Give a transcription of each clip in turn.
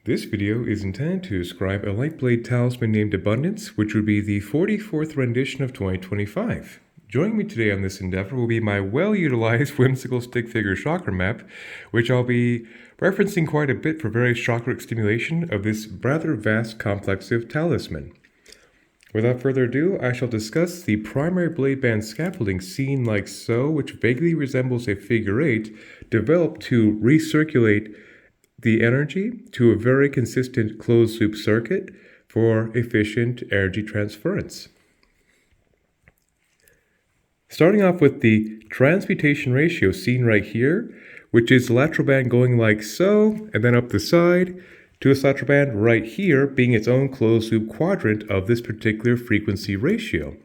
This video is intended to describe a lightblade talisman named Abundance, which would be the 44th rendition of 2025. Joining me today on this endeavor will be my well-utilized whimsical stick figure chakra map, which I'll be referencing quite a bit for various chakra stimulation of this rather vast complex of talisman. Without further ado, I shall discuss the primary blade band scaffolding seen like so, which vaguely resembles a figure 8, developed to recirculate the energy to a very consistent closed-loop circuit for efficient energy transference. Starting off with the transmutation ratio seen right here, which is the lateral band going like so, and then up the side to this lateral band right here being its own closed-loop quadrant of this particular frequency ratio.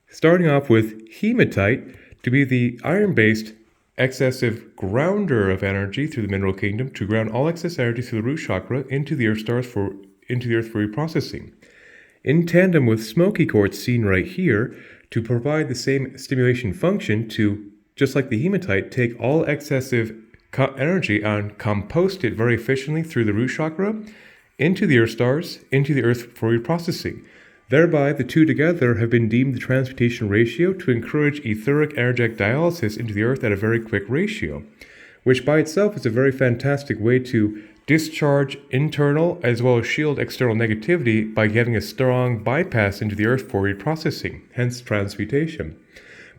Starting off with hematite to be the iron-based excessive grounder of energy through the mineral kingdom to ground all excess energy through the root chakra into the earth for reprocessing. In tandem with smoky quartz seen right here to provide the same stimulation function to, just like the hematite, take all excessive energy and compost it very efficiently through the root chakra into the earth stars, into the earth for reprocessing. Thereby, the two together have been deemed the transmutation ratio to encourage etheric energetic dialysis into the earth at a very quick ratio, which by itself is a very fantastic way to discharge internal as well as shield external negativity by having a strong bypass into the earth for reprocessing, hence transmutation.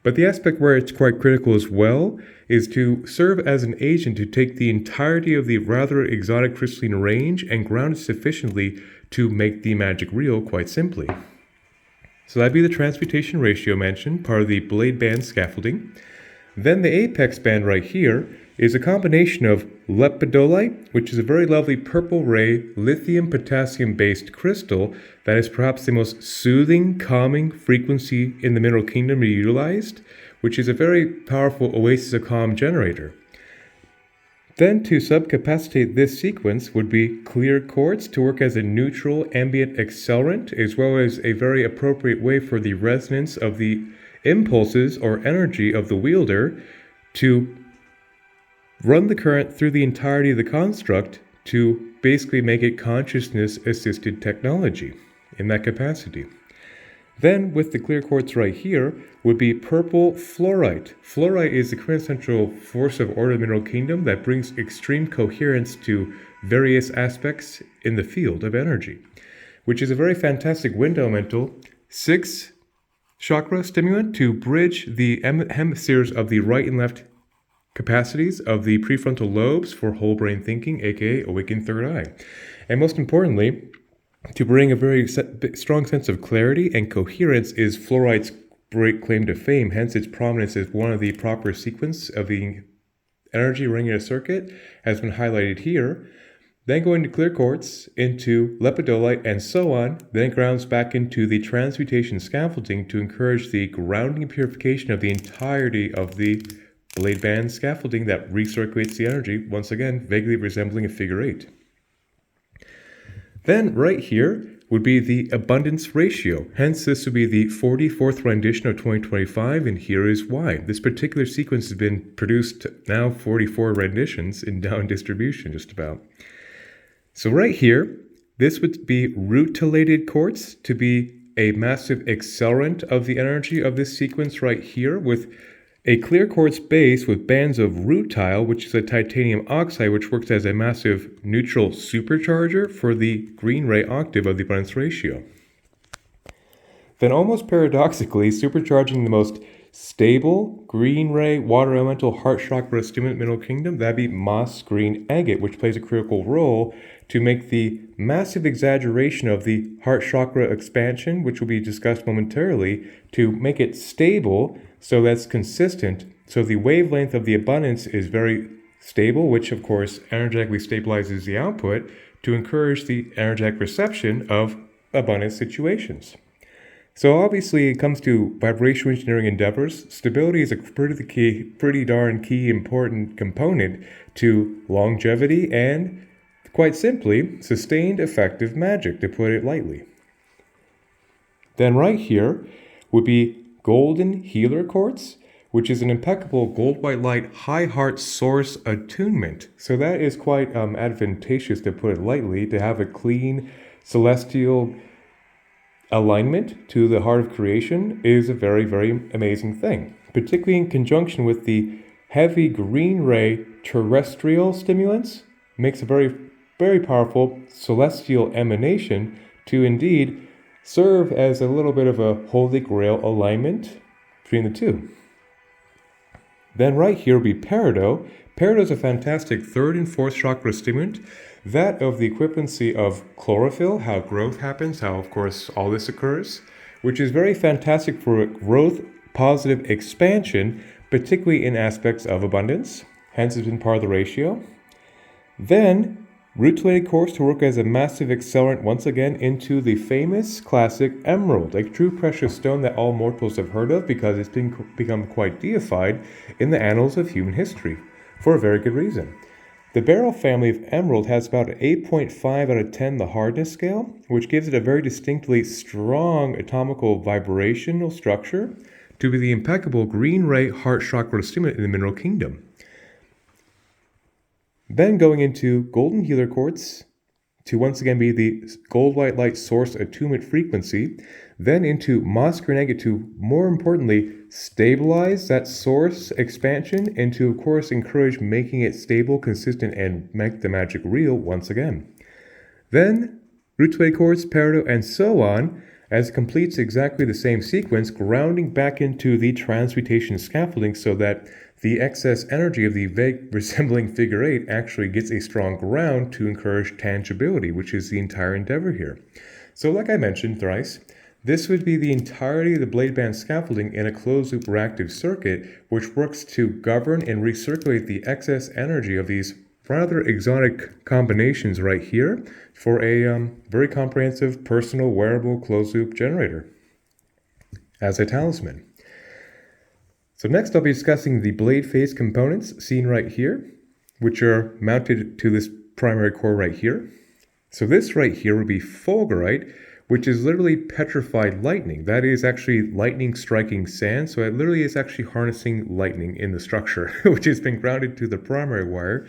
But the aspect where it's quite critical as well is to serve as an agent to take the entirety of the rather exotic crystalline range and ground it sufficiently to make the magic real, quite simply. So that'd be the transmutation ratio mentioned, part of the blade band scaffolding. Then the apex band right here is a combination of lepidolite, which is a very lovely purple ray lithium potassium based crystal that is perhaps the most soothing, calming frequency in the mineral kingdom to be utilized, which is a very powerful oasis of calm generator. Then to subcapacitate this sequence would be clear quartz to work as a neutral ambient accelerant, as well as a very appropriate way for the resonance of the impulses or energy of the wielder to run the current through the entirety of the construct to basically make it consciousness-assisted technology in that capacity. Then, with the clear quartz right here, would be purple fluorite. Fluorite is the quintessential force of order of the mineral kingdom that brings extreme coherence to various aspects in the field of energy, which is a very fantastic wind elemental, 6 chakra stimulant to bridge the hemispheres of the right and left capacities of the prefrontal lobes for whole brain thinking, aka awakened third eye. And most importantly, to bring a very strong sense of clarity and coherence is fluorite's great claim to fame, hence its prominence as one of the proper sequence of the energy ring in a circuit has been highlighted here. Then going to clear quartz, into lepidolite, and so on, then it grounds back into the transmutation scaffolding to encourage the grounding and purification of the entirety of the blade band scaffolding that recirculates the energy, once again, vaguely resembling a figure 8. Then right here would be the abundance ratio. Hence, this would be the 44th rendition of 2025, and here is why. This particular sequence has been produced now 44 renditions in down distribution, just about. So right here, this would be rutilated quartz to be a massive accelerant of the energy of this sequence right here, with a clear quartz base with bands of rutile, which is a titanium oxide, which works as a massive neutral supercharger for the green ray octave of the abundance ratio. Then almost paradoxically, supercharging the most stable green ray water elemental heart chakra stimulant mineral kingdom, that'd be moss green agate, which plays a critical role to make the massive exaggeration of the heart chakra expansion, which will be discussed momentarily, to make it stable so that's consistent. So the wavelength of the abundance is very stable, which of course energetically stabilizes the output to encourage the energetic reception of abundance situations. So obviously it comes to vibration engineering endeavors, stability is a pretty darn key important component to longevity and, quite simply, sustained effective magic, to put it lightly. Then right here would be golden healer quartz, which is an impeccable gold white light high heart source attunement. So that is quite advantageous, to put it lightly, to have a clean celestial alignment to the heart of creation is a very, very amazing thing, particularly in conjunction with the heavy green ray terrestrial stimulants. Makes a very, very powerful celestial emanation to indeed serve as a little bit of a holy grail alignment between the two. Then right here will be peridot. Peridot is a fantastic third and fourth chakra stimulant, that of the equivalency of chlorophyll, how growth happens, how of course all this occurs, which is very fantastic for growth, positive expansion, particularly in aspects of abundance, hence it's been part of the ratio. Then root-related quartz to work as a massive accelerant once again into the famous classic emerald, a true precious stone that all mortals have heard of because it's become quite deified in the annals of human history, for a very good reason. The beryl family of emerald has about an 8.5 out of 10 the hardness scale, which gives it a very distinctly strong atomical vibrational structure to be the impeccable green ray heart chakra stimulant in the mineral kingdom. Then going into golden healer quartz to once again be the gold white light source attunement frequency, then into moss green agate to, more importantly, stabilize that source expansion and to, of course, encourage making it stable, consistent, and make the magic real once again. Then root-related quartz, peridot, and so on, as it completes exactly the same sequence, grounding back into the transmutation scaffolding so that the excess energy of the vague resembling figure 8 actually gets a strong ground to encourage tangibility, which is the entire endeavor here. So like I mentioned thrice, this would be the entirety of the blade band scaffolding in a closed-loop reactive circuit, which works to govern and recirculate the excess energy of these rather exotic combinations right here for a very comprehensive, personal, wearable, closed-loop generator as a talisman. So next I'll be discussing the blade face components seen right here, which are mounted to this primary core right here. So this right here would be fulgurite, which is literally petrified lightning. That is actually lightning striking sand, so it literally is actually harnessing lightning in the structure, which has been grounded to the primary wire.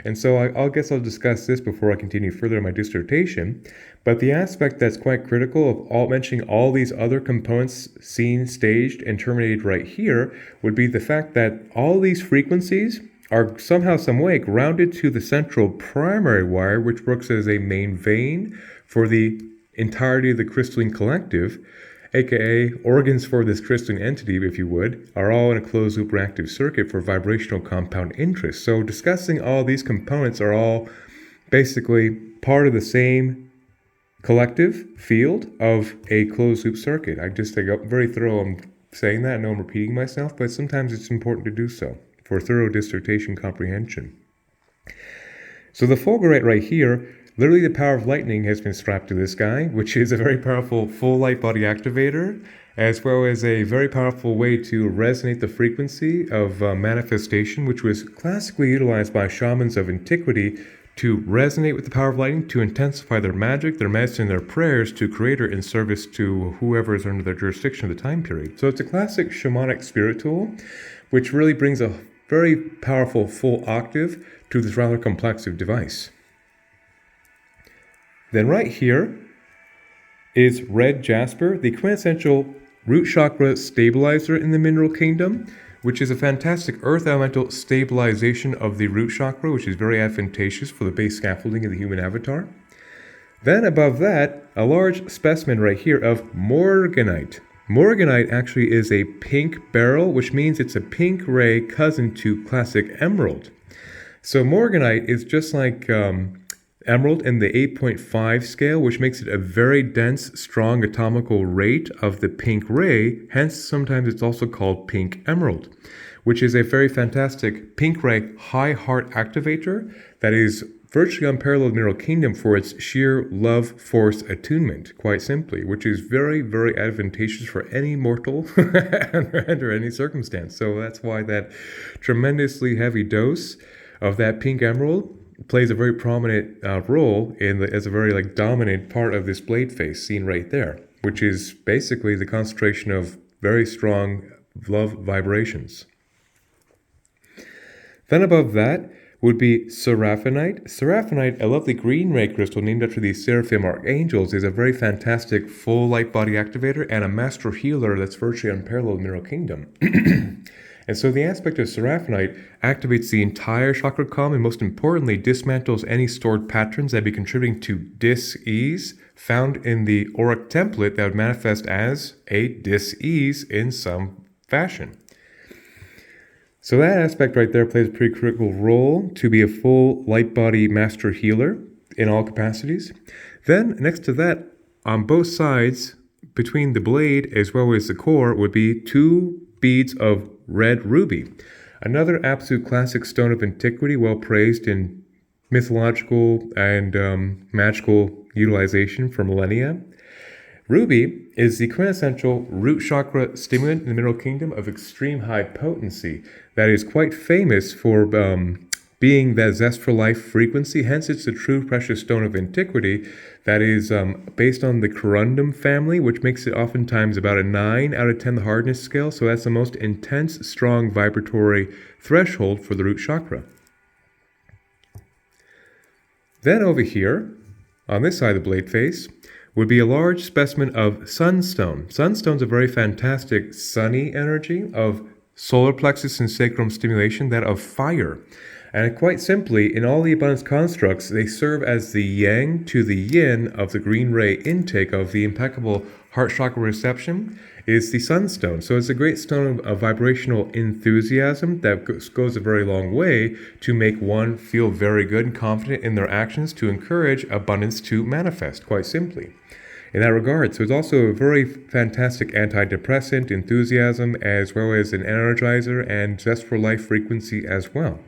And so I guess I'll discuss this before I continue further in my dissertation. But the aspect that's quite critical of mentioning all these other components seen, staged, and terminated right here would be the fact that all these frequencies are somehow, some way grounded to the central primary wire, which works as a main vein for the entirety of the crystalline collective, aka organs for this crystalline entity, if you would, are all in a closed loop reactive circuit for vibrational compound interest. So discussing all these components are all basically part of the same collective field of a closed loop circuit. I got very thorough on saying that. I know I'm repeating myself, but sometimes it's important to do so for thorough dissertation comprehension. So the fulgurite right here, literally the power of lightning has been strapped to this guy, which is a very powerful full light body activator, as well as a very powerful way to resonate the frequency of manifestation, which was classically utilized by shamans of antiquity to resonate with the power of lightning, to intensify their magic, their medicine, their prayers to Creator in service to whoever is under their jurisdiction of the time period. So it's a classic shamanic spirit tool, which really brings a very powerful full octave to this rather complex device. Then right here is red jasper, the quintessential root chakra stabilizer in the mineral kingdom, which is a fantastic earth elemental stabilization of the root chakra, which is very advantageous for the base scaffolding of the human avatar. Then above that, a large specimen right here of morganite. Morganite actually is a pink beryl, which means it's a pink ray cousin to classic emerald. So morganite is just like emerald in the 8.5 scale, which makes it a very dense, strong atomical rate of the pink ray. Hence, sometimes it's also called pink emerald, which is a very fantastic pink ray high heart activator that is virtually unparalleled in the mineral kingdom for its sheer love force attunement, quite simply, which is very, very advantageous for any mortal under any circumstance. So that's why that tremendously heavy dose of that pink emerald plays a very prominent role as a very dominant part of this blade face seen right there, which is basically the concentration of very strong love vibrations. Then above that would be Seraphinite. Seraphinite, a lovely green ray crystal named after the Seraphim Archangels, is a very fantastic full light body activator and a master healer that's virtually unparalleled in the Mineral Kingdom. And so the aspect of Seraphinite activates the entire chakra column and most importantly dismantles any stored patterns that would be contributing to dis-ease found in the auric template that would manifest as a dis-ease in some fashion. So that aspect right there plays a pretty critical role to be a full light body master healer in all capacities. Then next to that, on both sides, between the blade as well as the core, would be 2 beads of red ruby. Another absolute classic stone of antiquity, well praised in mythological and magical utilization for millennia. Ruby is the quintessential root chakra stimulant in the Mineral Kingdom of extreme high potency that is quite famous for being that zest for life frequency. Hence, it's the true precious stone of antiquity that is based on the corundum family, which makes it oftentimes about a 9 out of 10 the hardness scale. So that's the most intense, strong vibratory threshold for the root chakra. Then over here, on this side of the blade face, would be a large specimen of sunstone. Sunstone's a very fantastic sunny energy of solar plexus and sacrum stimulation, that of fire. And quite simply, in all the abundance constructs, they serve as the yang to the yin of the green ray intake of the impeccable heart chakra reception is the sunstone. So it's a great stone of vibrational enthusiasm that goes a very long way to make one feel very good and confident in their actions to encourage abundance to manifest, quite simply. In that regard, so it's also a very fantastic antidepressant, enthusiasm, as well as an energizer and zest for life frequency as well.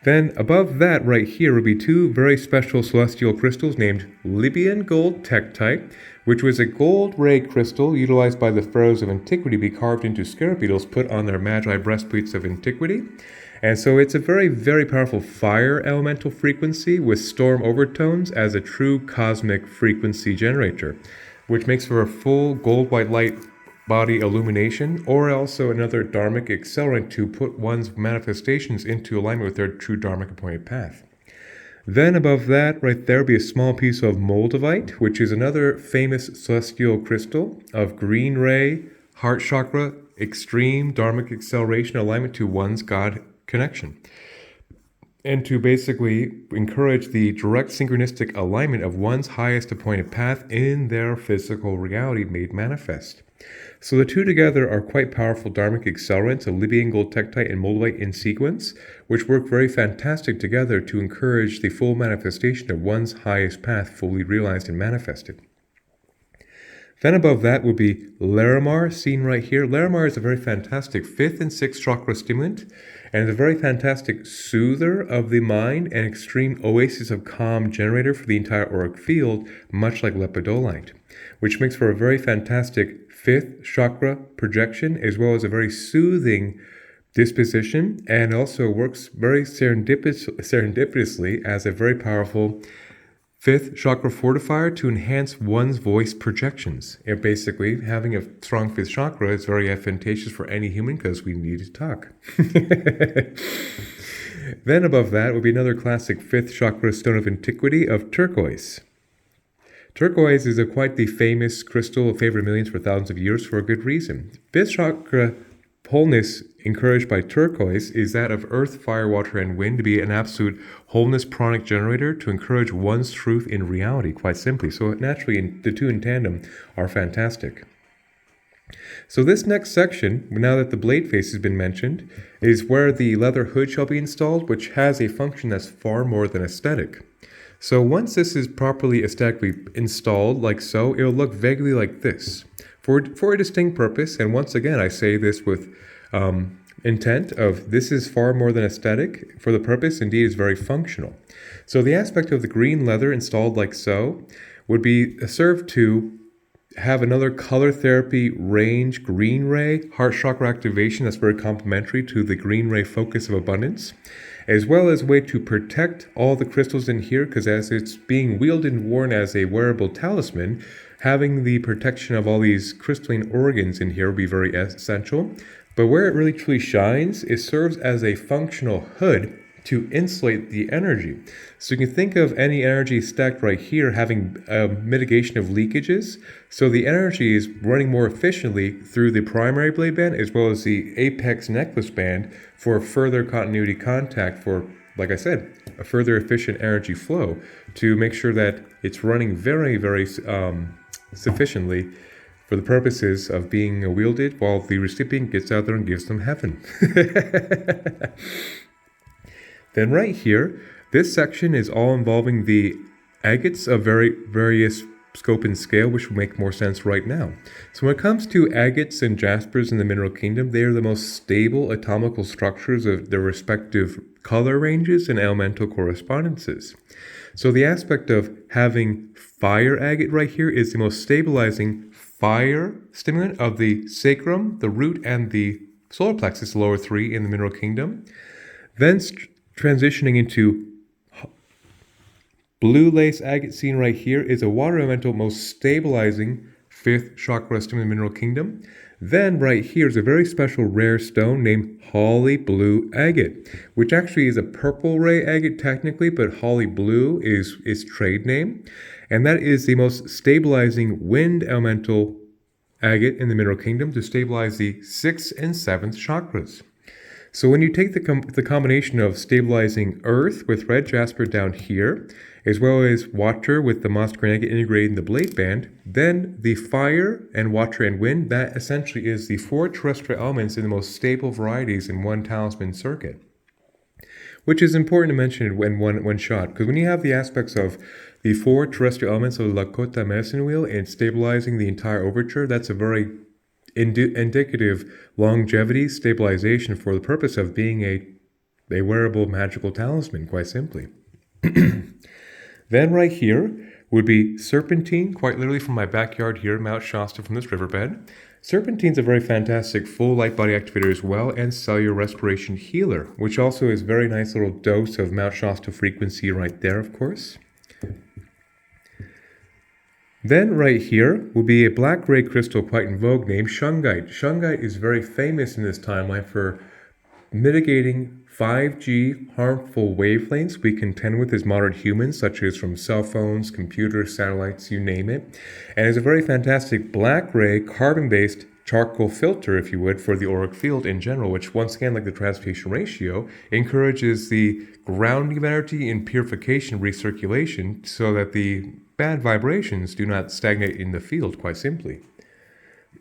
Then above that right here would be 2 very special celestial crystals named Libyan gold tektite, which was a gold ray crystal utilized by the pharaohs of antiquity to be carved into scarab beetles put on their magi breastplates of antiquity. And so it's a very, very powerful fire elemental frequency with storm overtones as a true cosmic frequency generator, which makes for a full gold white light body illumination, or also another dharmic accelerant to put one's manifestations into alignment with their true dharmic appointed path. Then above that, right there, be a small piece of moldavite, which is another famous celestial crystal of green ray, heart chakra, extreme dharmic acceleration alignment to one's God connection, and to basically encourage the direct synchronistic alignment of one's highest appointed path in their physical reality made manifest. So the 2 together are quite powerful dharmic accelerants of Libyan gold tektite and moldavite in sequence, which work very fantastic together to encourage the full manifestation of one's highest path fully realized and manifested. Then above that would be Larimar, seen right here. Larimar is a very fantastic 5th and 6th chakra stimulant, and is a very fantastic soother of the mind and extreme oasis of calm generator for the entire auric field, much like lepidolite, which makes for a very fantastic 5th chakra projection, as well as a very soothing disposition, and also works very serendipitously as a very powerful 5th chakra fortifier to enhance one's voice projections. And basically, having a strong 5th chakra is very advantageous for any human because we need to talk. Then above that would be another classic 5th chakra stone of antiquity of turquoise. Turquoise is quite the famous crystal, a favorite of millions for thousands of years for a good reason. 5th chakra wholeness encouraged by turquoise is that of earth, fire, water, and wind to be an absolute wholeness pranic generator to encourage one's truth in reality, quite simply. So naturally, the 2 in tandem are fantastic. So this next section, now that the blade face has been mentioned, is where the leather hood shall be installed, which has a function that's far more than aesthetic. So once this is properly aesthetically installed, like so, it'll look vaguely like this. For a distinct purpose, and once again I say this with intent of this is far more than aesthetic, for the purpose indeed is very functional. So the aspect of the green leather installed like so would be served to have another color therapy range green ray, heart chakra activation that's very complementary to the green ray focus of abundance, as well as a way to protect all the crystals in here, because as it's being wielded and worn as a wearable talisman, having the protection of all these crystalline organs in here will be very essential. But where it really truly shines, it serves as a functional hood to insulate the energy. So you can think of any energy stacked right here having a mitigation of leakages. So the energy is running more efficiently through the primary blade band as well as the apex necklace band for further continuity contact for, like I said, a further efficient energy flow to make sure that it's running very, very sufficiently for the purposes of being wielded while the recipient gets out there and gives them heaven. Then right here, this section is all involving the agates of various scope and scale, which will make more sense right now. So when it comes to agates and jaspers in the mineral kingdom, they are the most stable atomical structures of their respective color ranges and elemental correspondences. So the aspect of having fire agate right here is the most stabilizing fire stimulant of the sacrum, the root, and the solar plexus, the lower three in the mineral kingdom. Then transitioning into blue lace agate seen right here is a water elemental most stabilizing fifth chakra stimulant in the mineral kingdom. Then right here is a very special rare stone named holly blue agate, which actually is a purple ray agate technically, but holly blue is its trade name. And that is the most stabilizing wind elemental agate in the mineral kingdom to stabilize the 6th and 7th chakras. So when you take the combination of stabilizing earth with red jasper down here, as well as water with the moss green agate integrated in the blade band, then the fire and water and wind, that essentially is the 4 terrestrial elements in the most stable varieties in one talisman circuit. Which is important to mention in one shot, because when you have the aspects of the 4 terrestrial elements of the Lakota medicine wheel and stabilizing the entire overture, that's a very indicative longevity stabilization for the purpose of being a wearable magical talisman, quite simply. Then right here would be serpentine, quite literally from my backyard here, Mount Shasta from this riverbed. Serpentine's a very fantastic full light body activator as well, and cellular respiration healer, which also is a very nice little dose of Mount Shasta frequency right there, of course. Then right here will be a black gray crystal quite in vogue named shungite. Shungite is very famous in this timeline for mitigating 5G harmful wavelengths we contend with as modern humans, such as from cell phones, computers, satellites, you name it. And is a very fantastic black gray carbon-based charcoal filter, if you would, for the auric field in general, which once again, like the transmutation ratio, encourages the grounding of energy and purification recirculation so that the bad vibrations do not stagnate in the field, quite simply.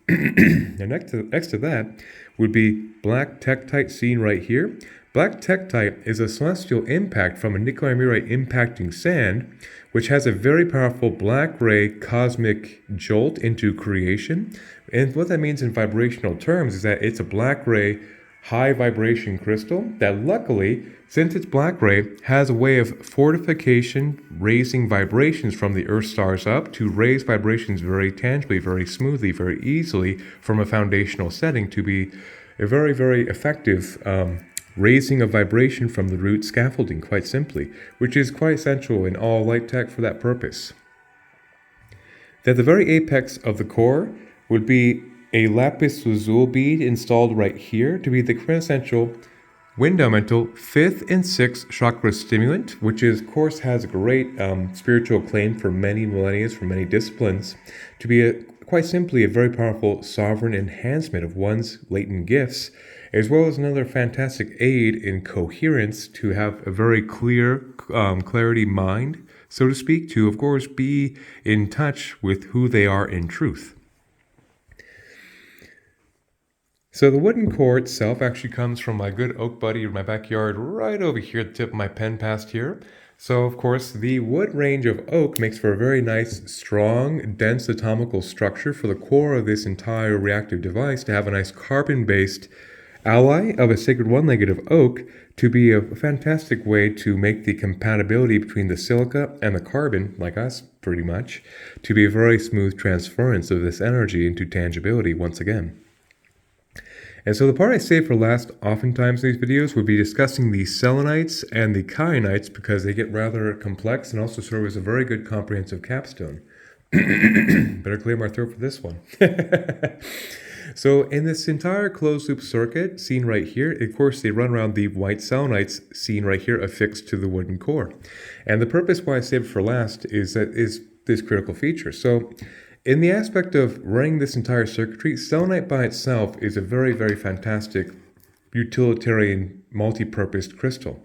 And next to that would be black tektite seen right here. Black tektite is a celestial impact from a nickel amurite impacting sand, which has a very powerful black ray cosmic jolt into creation. And what that means in vibrational terms is that it's a black ray high vibration crystal that luckily, since it's black ray, has a way of fortification, raising vibrations from the earth stars up to raise vibrations very tangibly, very smoothly, very easily from a foundational setting to be a very, very effective raising of vibration from the root scaffolding, quite simply, which is quite essential in all light tech for that purpose. At the very apex of the core would be a lapis lazuli bead installed right here to be the quintessential wind elemental 5th and 6th chakra stimulant, which is, of course, has a great spiritual claim for many millennia, for many disciplines, to be quite simply a very powerful sovereign enhancement of one's latent gifts, as well as another fantastic aid in coherence to have a very clear clarity mind, so to speak, to, of course, be in touch with who they are in truth. So the wooden core itself actually comes from my good oak buddy in my backyard right over here at the tip of my pen past here. So of course the wood range of oak makes for a very nice, strong, dense atomical structure for the core of this entire reactive device to have a nice carbon-based ally of a sacred one-legged of oak to be a fantastic way to make the compatibility between the silica and the carbon, like us pretty much, to be a very smooth transference of this energy into tangibility once again. And so the part I save for last oftentimes in these videos would be discussing the selenites and the kyanites because they get rather complex and also serve as a very good comprehensive capstone. Better clear my throat for this one. So in this entire closed loop circuit seen right here, of course, they run around the white selenites seen right here affixed to the wooden core. And the purpose why I saved it for last is this critical feature. So in the aspect of running this entire circuitry, selenite by itself is a very, very fantastic utilitarian multi-purpose crystal.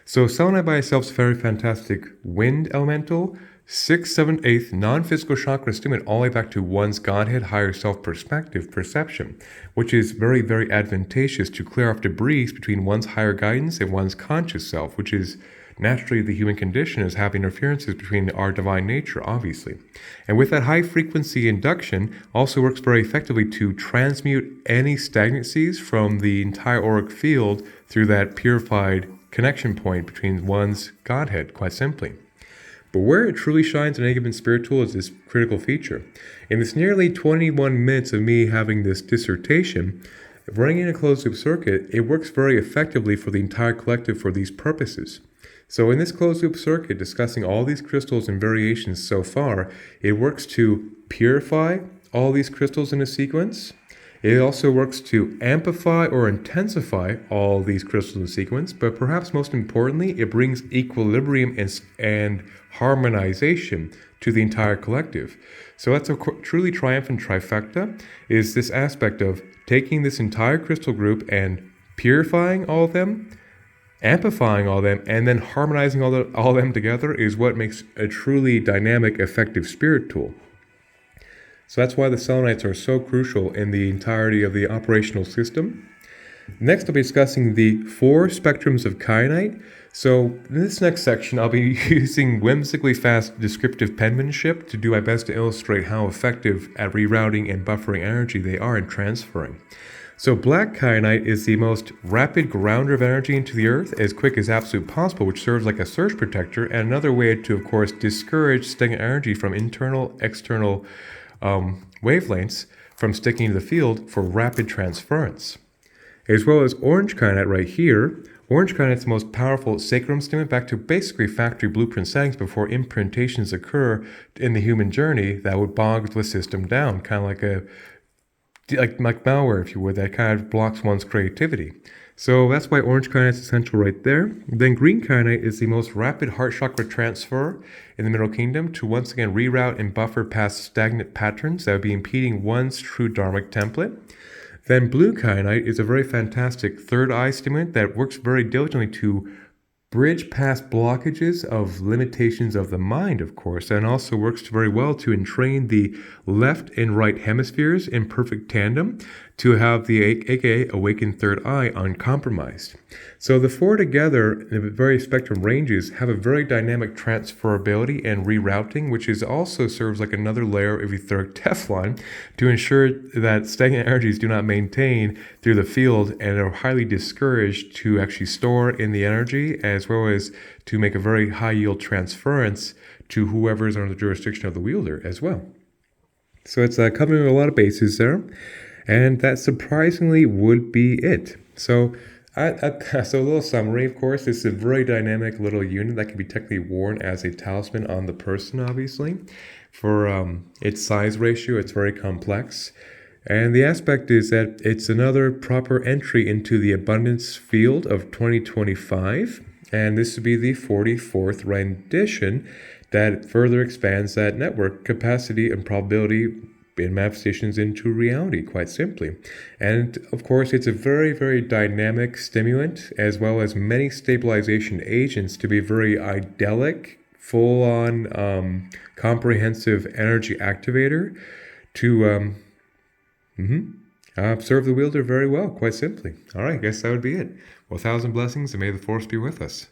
So selenite by itself is a very fantastic wind elemental, 6th, 7th, 8th non-physical chakra stimulant all the way back to one's Godhead higher self perception, which is very, very advantageous to clear off debris between one's higher guidance and one's conscious self, which is naturally the human condition is having interferences between our divine nature, obviously. And with that high frequency induction, also works very effectively to transmute any stagnancies from the entire auric field through that purified connection point between one's Godhead, quite simply. But where it truly shines in any given spirit tool is this critical feature. In this nearly 21 minutes of me having this dissertation, running in a closed loop circuit, it works very effectively for the entire collective for these purposes. So in this closed loop circuit, discussing all these crystals and variations so far, it works to purify all these crystals in a sequence. It also works to amplify or intensify all these crystals in sequence, but perhaps most importantly, it brings equilibrium and harmonization to the entire collective. So that's a truly triumphant trifecta, is this aspect of taking this entire crystal group and purifying all of them, amplifying all of them, and then harmonizing all of them together is what makes a truly dynamic, effective spirit tool. So that's why the selenites are so crucial in the entirety of the operational system. Next, I'll be discussing the 4 spectrums of kyanite. So in this next section, I'll be using whimsically fast descriptive penmanship to do my best to illustrate how effective at rerouting and buffering energy they are in transferring. So black kyanite is the most rapid grounder of energy into the earth as quick as absolute possible, which serves like a surge protector and another way to, of course, discourage stagnant energy from internal, external wavelengths from sticking to the field for rapid transference. As well as orange kyanite right here. Orange kyanite is the most powerful sacrum stimulant back to basically factory blueprint settings before imprintations occur in the human journey that would bog the system down, kind of like malware, if you would, that kind of blocks one's creativity. So that's why orange kyanite is essential right there. Then green kyanite is the most rapid heart chakra transfer in the Middle Kingdom to once again reroute and buffer past stagnant patterns that would be impeding one's true dharmic template. Then blue kyanite is a very fantastic third eye stimulant that works very diligently to bridge past blockages of limitations of the mind, of course, and also works very well to entrain the left and right hemispheres in perfect tandem to have the aka awakened third eye uncompromised. So the 4 together in various spectrum ranges have a very dynamic transferability and rerouting, which is also serves like another layer of etheric Teflon to ensure that stagnant energies do not maintain through the field and are highly discouraged to actually store in the energy, as well as to make a very high yield transference to whoever is under the jurisdiction of the wielder as well. So it's covering a lot of bases there. And that surprisingly would be it. So so a little summary, of course. This is a very dynamic little unit that can be technically worn as a talisman on the person, obviously. For its size ratio, it's very complex. And the aspect is that it's another proper entry into the abundance field of 2025. And this would be the 44th rendition that further expands that network capacity and probability in manifestations into reality, quite simply. And of course, it's a very, very dynamic stimulant, as well as many stabilization agents to be very idyllic, full-on, comprehensive energy activator to serve the wielder very well, quite simply. All right, I guess that would be it. Well, 1,000 blessings, and may the force be with us.